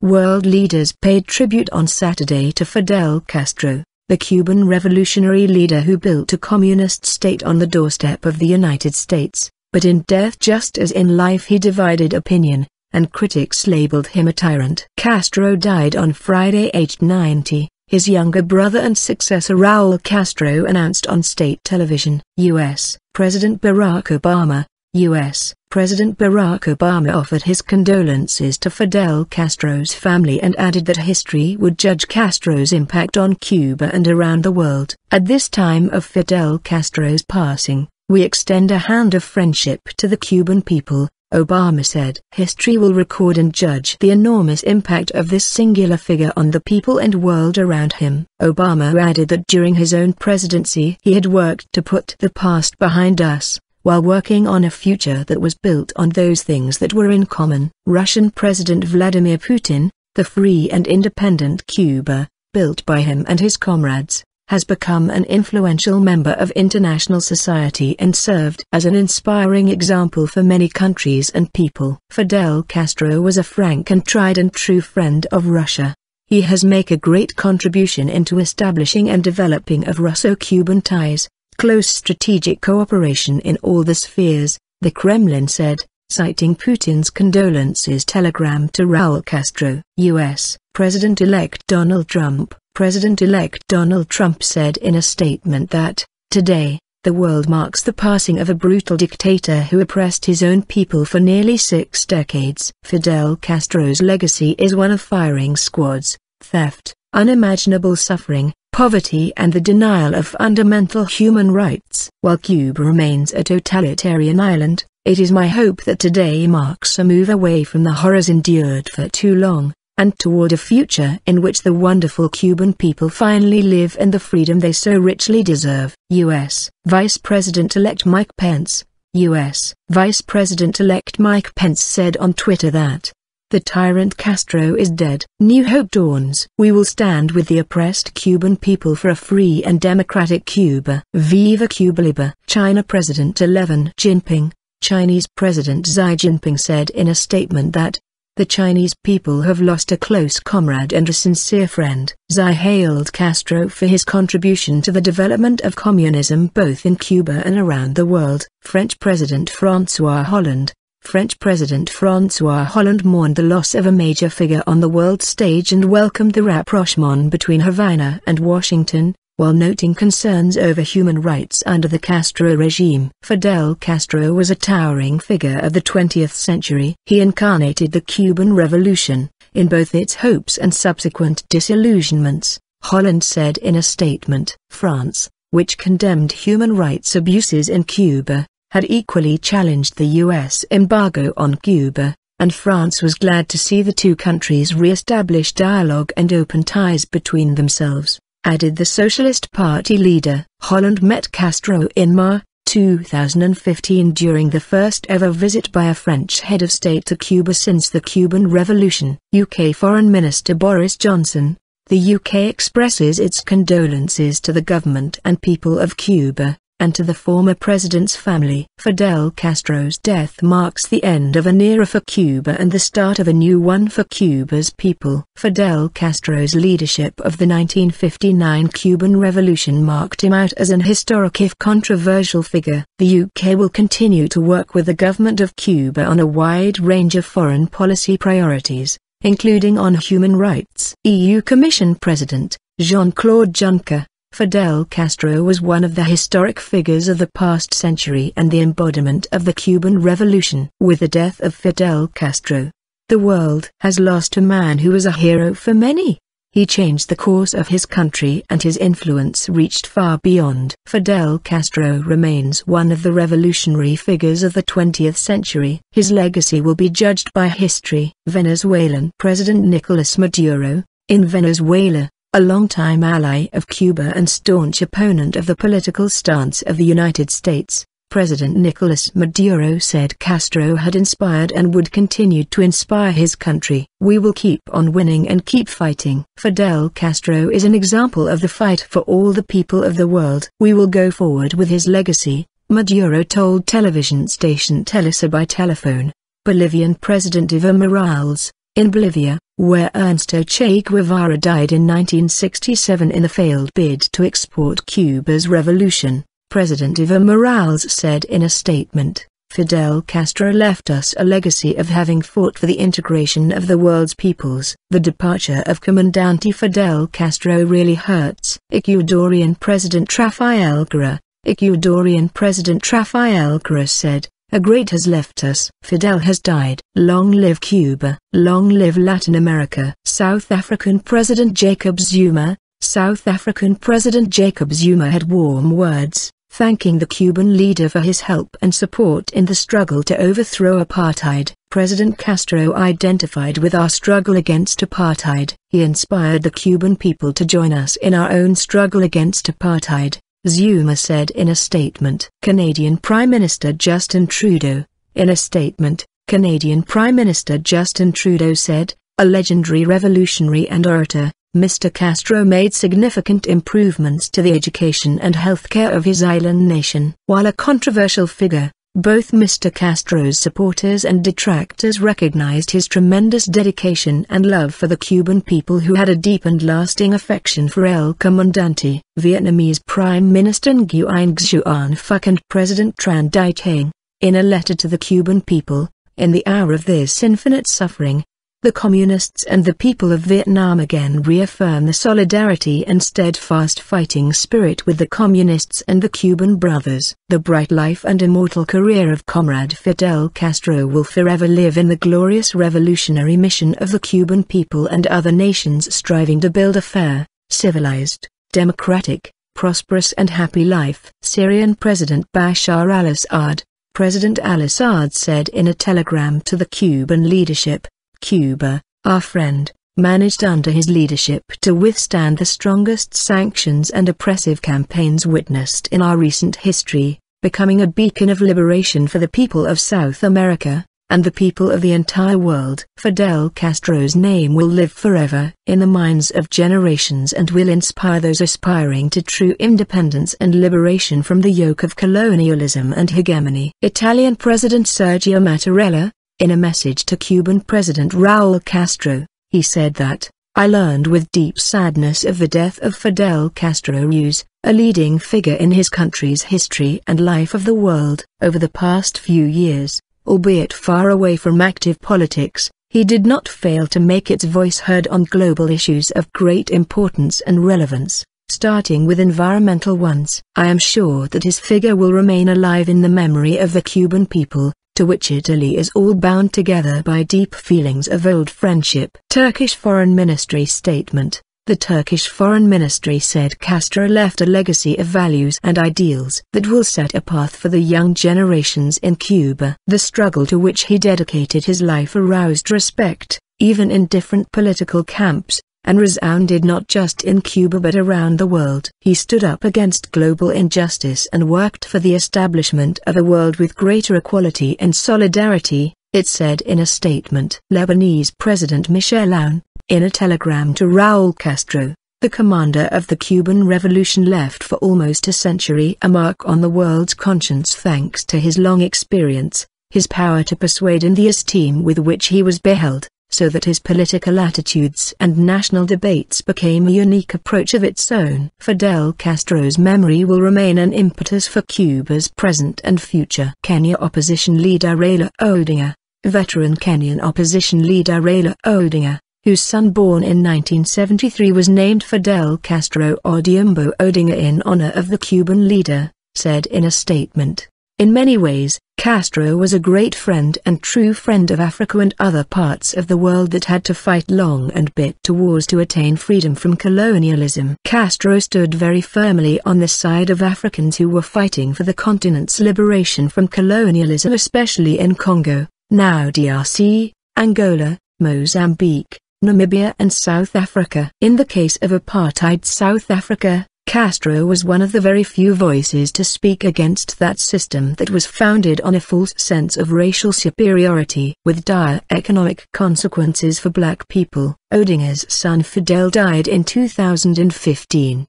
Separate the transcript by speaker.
Speaker 1: World leaders paid tribute on Saturday to Fidel Castro, the Cuban revolutionary leader who built a communist state on the doorstep of the United States, but in death just as in life he divided opinion, and critics labeled him a tyrant. Castro died on Friday aged 90. His younger brother and successor Raul Castro announced on state television. U.S. President Barack Obama. U.S. President Barack Obama offered his condolences to Fidel Castro's family and added that history would judge Castro's impact on Cuba and around the world. At this time of Fidel Castro's passing, we extend a hand of friendship to the Cuban people, Obama said. History will record and judge the enormous impact of this singular figure on the people and world around him. Obama added that during his own presidency he had worked to put the past behind us, while working on a future that was built on those things that were in common. Russian President Vladimir Putin, the free and independent Cuba, built by him and his comrades, has become an influential member of international society and served as an inspiring example for many countries and people. Fidel Castro was a frank and tried and true friend of Russia. He has made a great contribution into establishing and developing of Russo-Cuban ties, close strategic cooperation in all the spheres, the Kremlin said, citing Putin's condolences telegram to Raul Castro. U.S. President-elect Donald Trump. President-elect Donald Trump said in a statement that, today, the world marks the passing of a brutal dictator who oppressed his own people for nearly 6 decades. Fidel Castro's legacy is one of firing squads, theft, unimaginable suffering, poverty and the denial of fundamental human rights. While Cuba remains a totalitarian island, it is my hope that today marks a move away from the horrors endured for too long, and toward a future in which the wonderful Cuban people finally live in the freedom they so richly deserve. U.S. Vice President-elect Mike Pence. U.S. Vice President-elect Mike Pence said on Twitter that, "The tyrant Castro is dead. New hope dawns. We will stand with the oppressed Cuban people for a free and democratic Cuba. Viva Cuba Libre." China President 11 Jinping. Chinese President Xi Jinping said in a statement that, "The Chinese people have lost a close comrade and a sincere friend." Xi hailed Castro for his contribution to the development of communism both in Cuba and around the world. French President François Hollande. French President François Hollande mourned the loss of a major figure on the world stage and welcomed the rapprochement between Havana and Washington, while noting concerns over human rights under the Castro regime. Fidel Castro was a towering figure of the 20th century. He incarnated the Cuban Revolution, in both its hopes and subsequent disillusionments, Hollande said in a statement. France, which condemned human rights abuses in Cuba, had equally challenged the U.S. embargo on Cuba, and France was glad to see the two countries re-establish dialogue and open ties between themselves, added the Socialist Party leader. Hollande met Castro in March 2015 during the first ever visit by a French head of state to Cuba since the Cuban Revolution. UK Foreign Minister Boris Johnson. The UK expresses its condolences to the government and people of Cuba, and to the former president's family. Fidel Castro's death marks the end of an era for Cuba and the start of a new one for Cuba's people. Fidel Castro's leadership of the 1959 Cuban Revolution marked him out as an historic if controversial figure. The UK will continue to work with the government of Cuba on a wide range of foreign policy priorities, including on human rights. EU Commission President, Jean-Claude Juncker. Fidel Castro was one of the historic figures of the past century and the embodiment of the Cuban Revolution. With the death of Fidel Castro, the world has lost a man who was a hero for many. He changed the course of his country and his influence reached far beyond. Fidel Castro remains one of the revolutionary figures of the 20th century. His legacy will be judged by history. Venezuelan President Nicolas Maduro. In Venezuela, a longtime ally of Cuba and staunch opponent of the political stance of the United States, President Nicolas Maduro said Castro had inspired and would continue to inspire his country. "We will keep on winning and keep fighting." Fidel Castro is an example of the fight for all the people of the world. "We will go forward with his legacy," Maduro told television station Televisa by telephone. Bolivian President Evo Morales. In Bolivia, where Ernesto Che Guevara died in 1967 in the failed bid to export Cuba's revolution, President Evo Morales said in a statement, "Fidel Castro left us a legacy of having fought for the integration of the world's peoples." The departure of Comandante Fidel Castro really hurts. Ecuadorian President Rafael Castro said, "A great has left us. Fidel has died. Long live Cuba. Long live Latin America." South African President Jacob Zuma had warm words, thanking the Cuban leader for his help and support in the struggle to overthrow apartheid. President Castro identified with our struggle against apartheid. He inspired the Cuban people to join us in our own struggle against apartheid, Zuma said in a statement. Canadian Prime Minister Justin Trudeau. In a statement, Canadian Prime Minister Justin Trudeau said, "A legendary revolutionary and orator, Mr. Castro made significant improvements to the education and healthcare of his island nation." While a controversial figure, both Mr. Castro's supporters and detractors recognized his tremendous dedication and love for the Cuban people, who had a deep and lasting affection for El Comandante. Vietnamese Prime Minister Nguyen Xuan Phuc and President Tran Dai Thanh, in a letter to the Cuban people, "In the hour of this infinite suffering, the Communists and the people of Vietnam again reaffirm the solidarity and steadfast fighting spirit with the Communists and the Cuban brothers." The bright life and immortal career of Comrade Fidel Castro will forever live in the glorious revolutionary mission of the Cuban people and other nations striving to build a fair, civilized, democratic, prosperous and happy life. Syrian President Bashar al-Assad. President al-Assad said in a telegram to the Cuban leadership, "Cuba, our friend, managed under his leadership to withstand the strongest sanctions and oppressive campaigns witnessed in our recent history, becoming a beacon of liberation for the people of South America, and the people of the entire world." Fidel Castro's name will live forever in the minds of generations and will inspire those aspiring to true independence and liberation from the yoke of colonialism and hegemony. Italian President Sergio Mattarella. In a message to Cuban President Raul Castro, he said that, "I learned with deep sadness of the death of Fidel Castro, a leading figure in his country's history and life of the world. Over the past few years, albeit far away from active politics, he did not fail to make its voice heard on global issues of great importance and relevance, starting with environmental ones. I am sure that his figure will remain alive in the memory of the Cuban people, to which Italy is all bound together by deep feelings of old friendship." Turkish Foreign Ministry statement. The Turkish Foreign Ministry said Castro left a legacy of values and ideals that will set a path for the young generations in Cuba. The struggle to which he dedicated his life aroused respect, even in different political camps, and resounded not just in Cuba but around the world. He stood up against global injustice and worked for the establishment of a world with greater equality and solidarity, it said in a statement. Lebanese President Michel Aoun, in a telegram to Raul Castro, the commander of the Cuban Revolution, left for almost a century a mark on the world's conscience thanks to his long experience, his power to persuade and the esteem with which he was beheld, so that his political attitudes and national debates became a unique approach of its own. Fidel Castro's memory will remain an impetus for Cuba's present and future. Kenya opposition leader Raila Odinga. Veteran Kenyan opposition leader Raila Odinga, whose son born in 1973 was named Fidel Castro Odhiambo Odinga in honor of the Cuban leader, said in a statement, "In many ways, Castro was a great friend and true friend of Africa and other parts of the world that had to fight long and bitter wars to attain freedom from colonialism. Castro stood very firmly on the side of Africans who were fighting for the continent's liberation from colonialism, especially in Congo, now DRC, Angola, Mozambique, Namibia and South Africa. In the case of apartheid South Africa, Castro was one of the very few voices to speak against that system that was founded on a false sense of racial superiority. With dire economic consequences for black people, Odinga's son Fidel died in 2015.